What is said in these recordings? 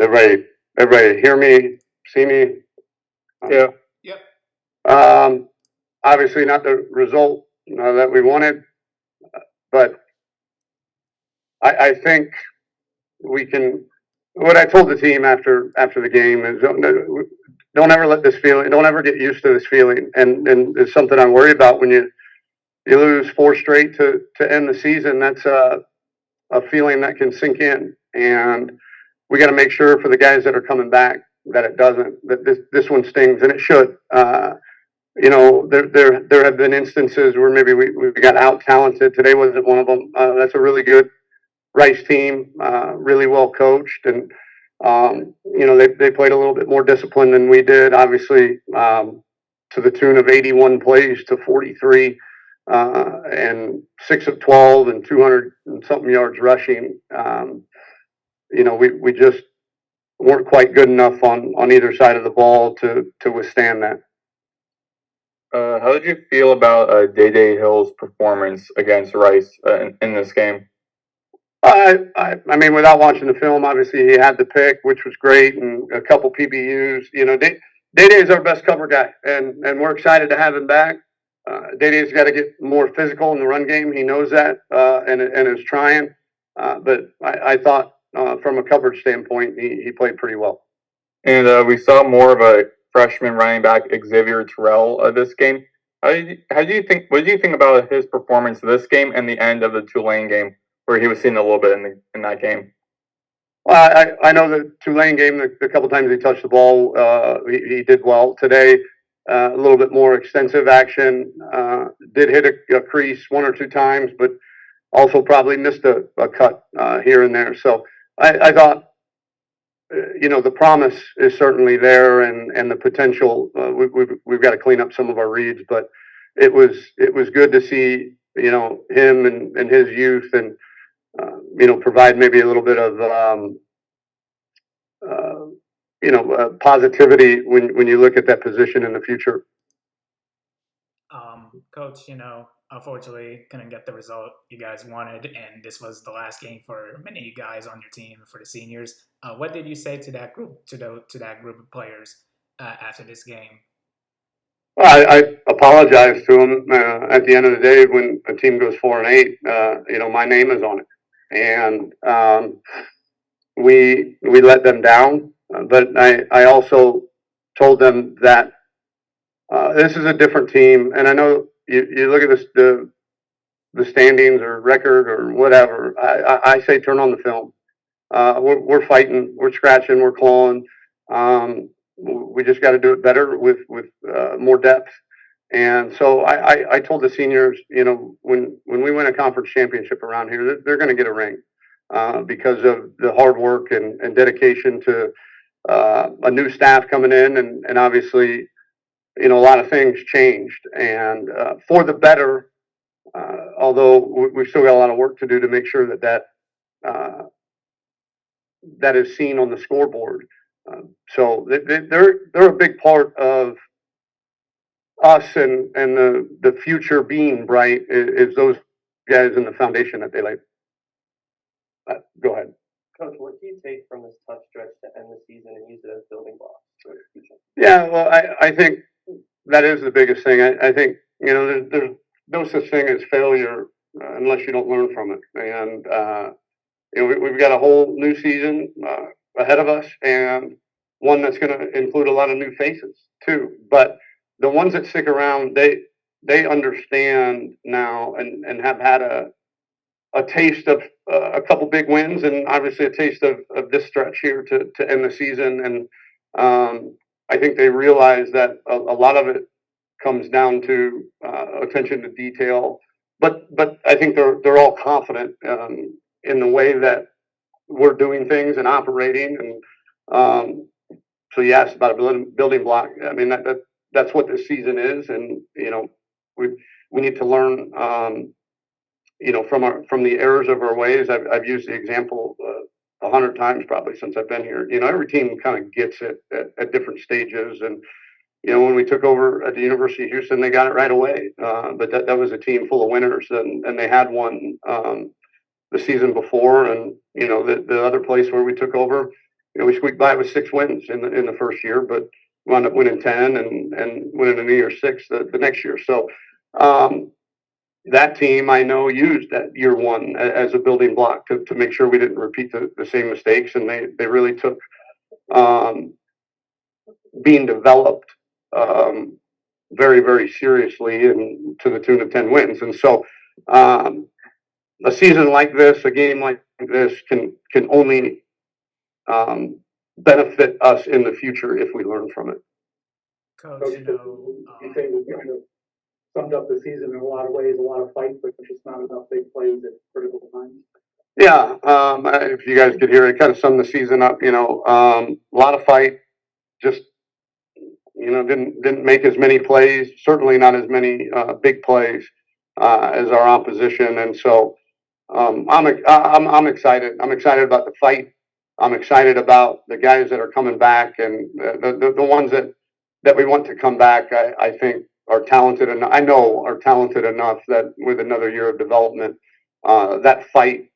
Everybody, everybody hear me, see me? Yeah. Yep. Um, Obviously not the result that we wanted, but I think we can. What I told the team after the game is don't ever let this feeling, don't ever get used to this feeling, and it's something I worry about when you lose four straight to end the season. That's a feeling that can sink in, and we got to make sure for the guys that are coming back that it doesn't. That this one stings, and it should. There have been instances where maybe we got out talented. Today wasn't one of them. That's a really good Rice team, really well coached, and they played a little bit more disciplined than we did. Obviously, to the tune of 81 plays to 43, and 6 of 12 and 200 and something yards rushing. We just weren't quite good enough on either side of the ball to withstand that. How did you feel about Day Hill's performance against Rice in this game? I mean, without watching the film, obviously he had the pick, which was great, and a couple PBUs. Day is our best cover guy, and we're excited to have him back. Day's got to get more physical in the run game. He knows that, and is trying. But I thought from a coverage standpoint, he played pretty well. And we saw more of a freshman running back, Xavier Terrell, this game. How do you think? What do you think about his performance this game and the end of the Tulane game, where he was seen a little bit in that game? Well, I know the Tulane game, the couple times he touched the ball, he did well. Today, a little bit more extensive action. Did hit a crease one or two times, but also probably missed a cut here and there. So I thought, the promise is certainly there, and the potential. We've got to clean up some of our reads, but it was good to see him and his youth, and provide maybe a little bit of positivity when you look at that position in the future. Coach, unfortunately couldn't get the result you guys wanted, and this was the last game for many of you guys on your team, for the seniors. What did you say to that group, to that group of players after this game? Well, I apologize to them. At the end of the day, when a team goes 4-8, my name is on it, and we let them down. But I also told them that this is a different team, and I know you look at this, the standings or record or whatever. I say turn on the film. We're fighting, we're scratching, we're clawing. We just got to do it better with more depth. And so I told the seniors, when we win a conference championship around here, they're going to get a ring because of the hard work and dedication to a new staff coming in, and obviously, a lot of things changed, and for the better. Although we've still got a lot of work to do to make sure that is seen on the scoreboard. So they're a big part of us, and the future being bright is those guys in the foundation that they lay. Go ahead. Coach, what do you take from this tough stretch to end the season and use it as building blocks for the future? Yeah, well, I think that is the biggest thing. I think there's no such thing as failure unless you don't learn from it. And we've got a whole new season ahead of us, and one that's going to include a lot of new faces too. But the ones that stick around, they understand now, and have had a taste of a couple big wins, and obviously a taste of this stretch here to end the season. And I think they realize that a lot of it comes down to attention to detail. But I think they're all confident in the way that we're doing things and operating. And so you asked about a building block. I mean that's what this season is, and we need to learn. From the errors of our ways. I've used the example 100 times probably since I've been here. Every team kind of gets it at different stages, and when we took over at the University of Houston, they got it right away. But that was a team full of winners, and they had one the season before, and the other place where we took over, we squeaked by with 6 wins in the first year, but wound up winning 10 and winning a New Year's Six the next year. So that team I know used that year one as a building block to make sure we didn't repeat the same mistakes, and they really took being developed very, very seriously, and to the tune of 10 wins. And so a season like this, a game like this can only benefit us in the future if we learn from it. Coach, you say we kind of summed up the season in a lot of ways, a lot of fights, but just not enough big plays at critical times. Yeah, if you guys could hear it, kind of sum the season up. A lot of fight, just didn't make as many plays. Certainly not as many big plays as our opposition, and so I'm excited. I'm excited about the fight. I'm excited about the guys that are coming back, and the ones that we want to come back. I think are talented enough. I know are talented enough that with another year of development, that fight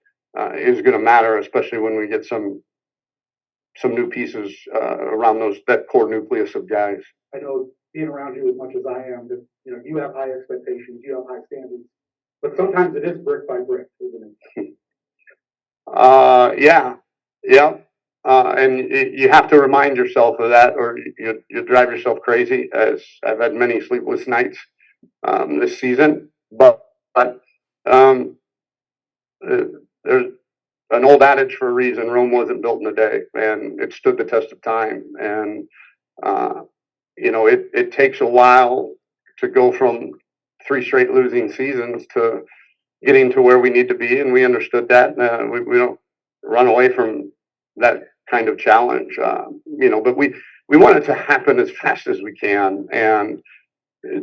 is going to matter, especially when we get some new pieces around that core nucleus of guys. I know being around you as much as I am, that you have high expectations, you have high standards, but sometimes it is brick by brick, isn't it? Yeah. And you have to remind yourself of that, or you drive yourself crazy. As I've had many sleepless nights this season, but there's an old adage for a reason: Rome wasn't built in a day, and it stood the test of time. And it takes a while to go from 3 straight losing seasons to getting to where we need to be, and we understood that. We don't run away from that kind of challenge, but we want it to happen as fast as we can. And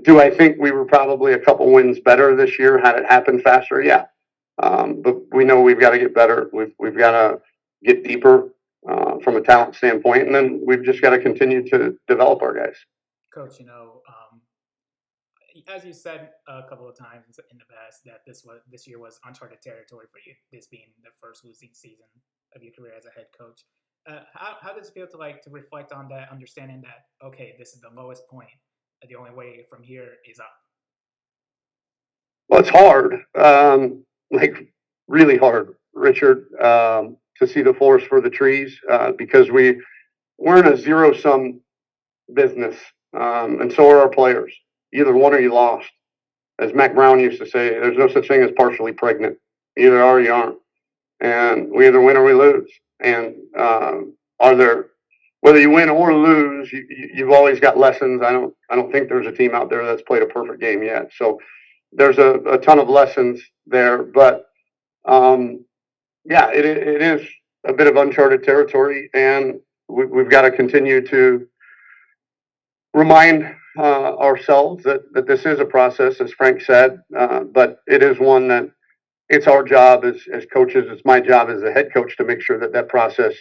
do I think we were probably a couple wins better this year had it happened faster? Yeah. But we know we've got to get better. We've got to get deeper from a talent standpoint, and then we've just got to continue to develop our guys. Coach, as you said a couple of times in the past, that this year was uncharted territory for you. This being the first losing season of your career as a head coach. How does it feel to reflect on that, understanding that okay, this is the lowest point. The only way from here is up. Well, it's hard, really hard, Richard, to see the forest for the trees because we're in a zero-sum business, and so are our players. You either won or you lost. As Mac Brown used to say, there's no such thing as partially pregnant. You either are or you aren't. And we either win or we lose. And whether you win or lose, you've always got lessons. I don't think there's a team out there that's played a perfect game yet. So there's a ton of lessons there. But it is a bit of uncharted territory, and we've got to continue to remind ourselves that this is a process, as Frank said, but it is one that it's our job as coaches. It's my job as a head coach to make sure that process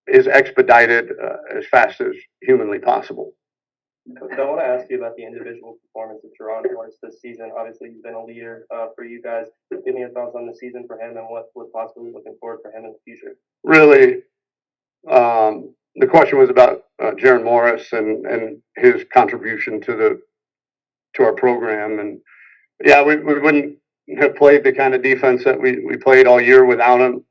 is expedited as fast as humanly possible. Coach, I want to ask you about the individual performance of Teron Morris this season. Obviously, he's been a leader for you guys. Give me your thoughts on the season for him and what we're possibly looking forward for him in the future. Really, the question was about Jaron Morris and his contribution to our program. And yeah, we wouldn't have played the kind of defense that we played all year without him.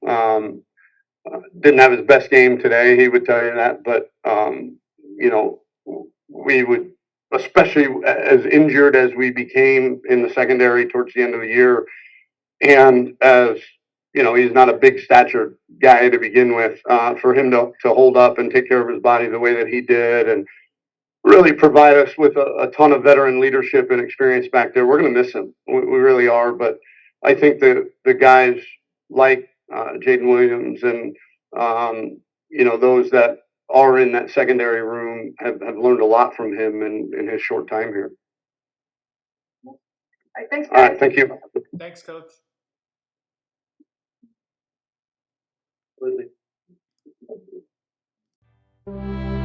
Didn't have his best game today, he would tell you that. But we would, especially as injured as we became in the secondary towards the end of the year, and as he's not a big stature guy to begin with. For him to hold up and take care of his body the way that he did, and really provide us with a ton of veteran leadership and experience back there, we're going to miss him. We really are. But I think the guys like Jaden Williams and those that are in that secondary room have learned a lot from him in his short time here. All right, thanks, guys. All right, thank you. Thanks, Coach. Absolutely.